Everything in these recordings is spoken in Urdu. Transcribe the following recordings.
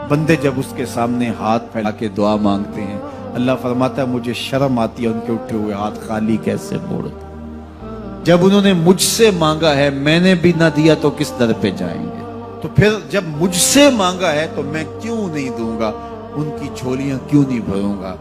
بندے جب اس کے سامنے ہاتھ پھیلا کے دعا مانگتے ہیں، اللہ فرماتا ہے مجھے شرم آتی ہے ان کے اٹھے ہوئے ہاتھ خالی کیسے موڑ دوں۔ جب انہوں نے مجھ سے مانگا ہے میں نے بھی نہ دیا تو کس در پہ جائیں گے؟ تو پھر جب مجھ سے مانگا ہے تو میں کیوں نہیں دوں گا، ان کی جھولیاں کیوں نہیں بھروں گا؟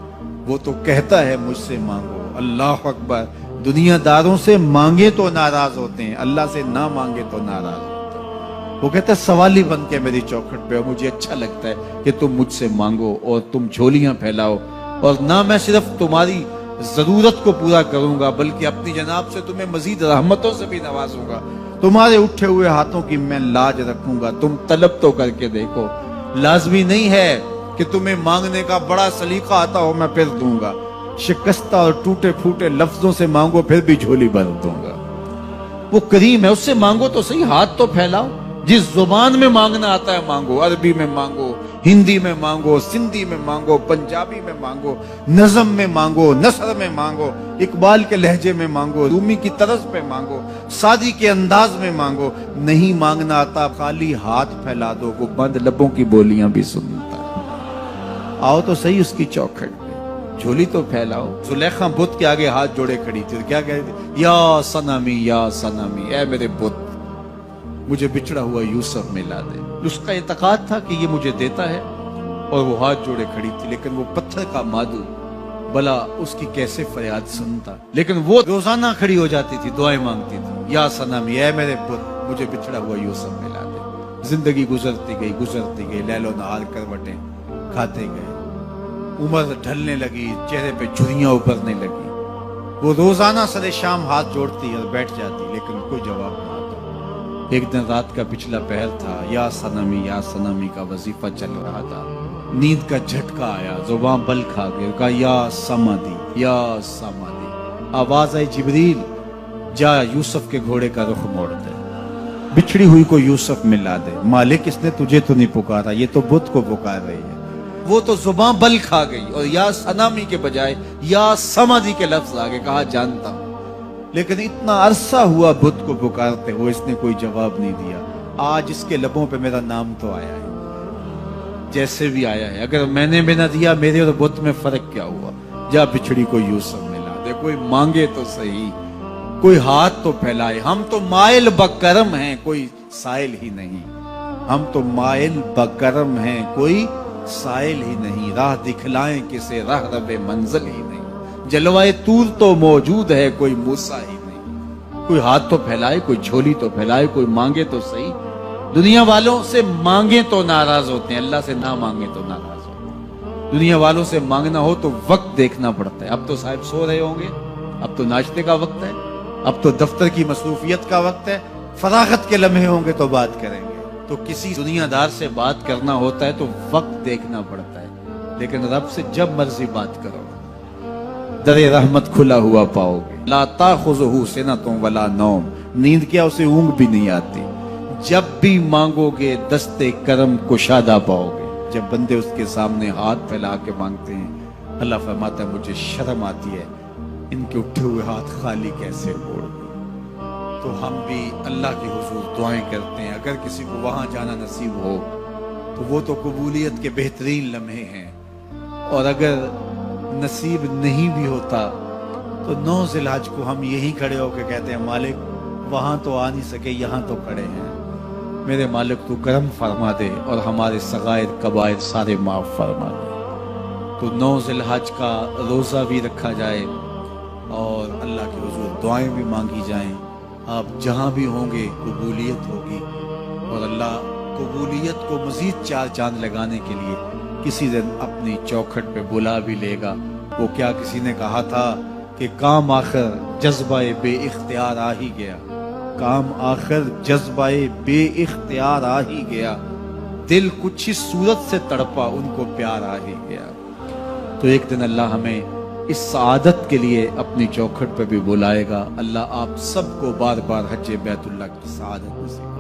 وہ تو کہتا ہے مجھ سے مانگو۔ اللہ اکبر۔ دنیا داروں سے مانگے تو ناراض ہوتے ہیں، اللہ سے نہ مانگے تو ناراض ہوتے ہیں۔ وہ کہتا ہے سوالی بن کے میری چوکھٹ پہ، اور مجھے اچھا لگتا ہے کہ تم مجھ سے مانگو اور تم جھولیاں پھیلاؤ، اور نہ میں صرف تمہاری ضرورت کو پورا کروں گا بلکہ اپنی جناب سے تمہیں مزید رحمتوں سے بھی نوازوں گا۔ تمہارے اٹھے ہوئے ہاتھوں کی میں لاج رکھوں گا، تم طلب تو کر کے دیکھو۔ لازمی نہیں ہے کہ تمہیں مانگنے کا بڑا سلیقہ آتا ہو میں پھر دوں گا، شکستہ اور ٹوٹے پھوٹے لفظوں سے مانگو پھر بھی جھولی بھر دوں گا۔ وہ کریم ہے، اس سے مانگو تو صحیح، ہاتھ تو پھیلاؤ۔ جس زبان میں مانگنا آتا ہے مانگو، عربی میں مانگو، ہندی میں مانگو، سندھی میں مانگو، پنجابی میں مانگو، نظم میں مانگو، نثر میں مانگو، اقبال کے لہجے میں مانگو، رومی کی طرز پہ مانگو، سادی کے انداز میں مانگو۔ نہیں مانگنا آتا خالی ہاتھ پھیلا دو، وہ بند لبوں کی بولیاں بھی سنتا ہے۔ آؤ تو صحیح اس کی چوکھٹ پہ، جھولی تو پھیلاؤ۔ زلیخا بت کے آگے ہاتھ جوڑے کھڑی تھی، کیا کہہ رہی تھی؟ یا صنمی یا صنمی، اے میرے بت مجھے بچھڑا ہوا یوسف ملا دے۔ اس کا اعتقاد تھا کہ یہ مجھے دیتا ہے، اور وہ ہاتھ جوڑے کھڑی تھی، لیکن وہ پتھر کا مادو بلا اس کی کیسے فریاد سنتا۔ لیکن وہ روزانہ کھڑی ہو جاتی تھی، دعائیں مانگتی تھی، یا صنمی اے میرے بت مجھے بچھڑا ہوا یوسف ملا دے۔ زندگی گزرتی گئی، لیل و نہار کروٹیں کھاتے گئے، عمر ڈھلنے لگی، چہرے پہ جھریاں ابھرنے لگی۔ وہ روزانہ سر شام ہاتھ جوڑتی اور بیٹھ جاتی، لیکن کوئی جواب نہ آتا۔ ایک دن رات کا پچھلا پہر تھا، یا صنمی کا وظیفہ چل رہا تھا، نیند کا جھٹکا آیا، زبان بل کھا گئے، کہا یا سمادی۔ آواز آئی جبریل جا یوسف کے گھوڑے کا رخ موڑ دے، بچھڑی ہوئی کو یوسف ملا دے۔ مالک اس نے تجھے تو نہیں پکارا، یہ تو بت کو پکار رہی ہے۔ وہ تو زبان بل کھا گئی اور یا صنمی کے بجائے یا سمادی کے لفظ آگے، کہا جانتا ہوں۔ لیکن اتنا عرصہ ہوا بت کو پکارتے ہو، اس نے کوئی جواب نہیں دیا۔ آج اس کے لبوں پہ میرا نام تو آیا ہے، جیسے بھی آیا ہے۔ اگر میں نے بھی نہ دیا، میرے اور بت میں فرق کیا ہوا؟ جا بچھڑی کو یوسف ملا دے۔ کوئی مانگے تو صحیح، کوئی ہاتھ تو پھیلائے۔ ہم تو مائل بکرم ہیں، کوئی سائل ہی نہیں۔ ہم تو مائل بکرم ہیں، کوئی سائل ہی نہیں۔ راہ دکھلائیں کسے، راہ رب منزل ہی نہیں۔ جلوائے طور تو موجود ہے، کوئی موسیٰ ہی نہیں۔ کوئی ہاتھ تو پھیلائے، کوئی جھولی تو پھیلائے، کوئی مانگے تو صحیح۔ دنیا والوں سے مانگے تو ناراض ہوتے ہیں، اللہ سے نہ مانگے تو ناراض ہوتے ہیں۔ دنیا والوں سے مانگنا ہو تو وقت دیکھنا پڑتا ہے۔ اب تو صاحب سو رہے ہوں گے، اب تو ناشتے کا وقت ہے، اب تو دفتر کی مصروفیت کا وقت ہے، فراغت کے لمحے ہوں گے تو بات کریں گے۔ تو کسی دنیا دار سے بات کرنا ہوتا ہے تو وقت دیکھنا پڑتا ہے، لیکن رب سے جب مرضی بات کرو در رحمت کھلا ہوا پاؤ گے۔ لا تاخذہ سنۃ ولا نوم، نیند کیا اسے اونگ بھی نہیں آتی۔ جب بھی مانگو گے دستے کرم کشادہ پاؤ گے۔ جب بندے اس کے سامنے ہاتھ پھیلا کے مانگتے ہیں، اللہ فرماتا ہے مجھے شرم آتی ہے ان کے اٹھے ہوئے ہاتھ خالی کیسے موڑ دوں۔ تو ہم بھی اللہ کے حضور دعائیں کرتے ہیں، اگر کسی کو وہاں جانا نصیب ہو تو وہ تو قبولیت کے بہترین لمحے ہیں، اور اگر نصیب نہیں بھی ہوتا تو 9 ذی الحج کو ہم یہی کھڑے ہو کے کہتے ہیں مالک وہاں تو آ نہیں سکے، یہاں تو کھڑے ہیں، میرے مالک تو کرم فرما دے اور ہمارے صغائر کبائر سارے معاف فرما دے۔ تو 9 ذی الحج کا روزہ بھی رکھا جائے اور اللہ کے حضور دعائیں بھی مانگی جائیں۔ آپ جہاں بھی ہوں گے قبولیت ہوگی، اور اللہ قبولیت کو مزید 4 چاند لگانے کے لیے کسی دن اپنی چوکھٹ پہ بلا بھی لے گا۔ وہ کیا کسی نے کہا تھا کہ کام آخر جذبہ بے اختیار آ ہی گیا، کام آخر جذبہ بے اختیار آ ہی گیا، دل کچھ اس صورت سے تڑپا ان کو پیار آ ہی گیا۔ تو ایک دن اللہ ہمیں اس سعادت کے لیے اپنی چوکھٹ پہ بھی بلائے گا۔ اللہ آپ سب کو بار بار حج بیت اللہ کی سعادت نصیب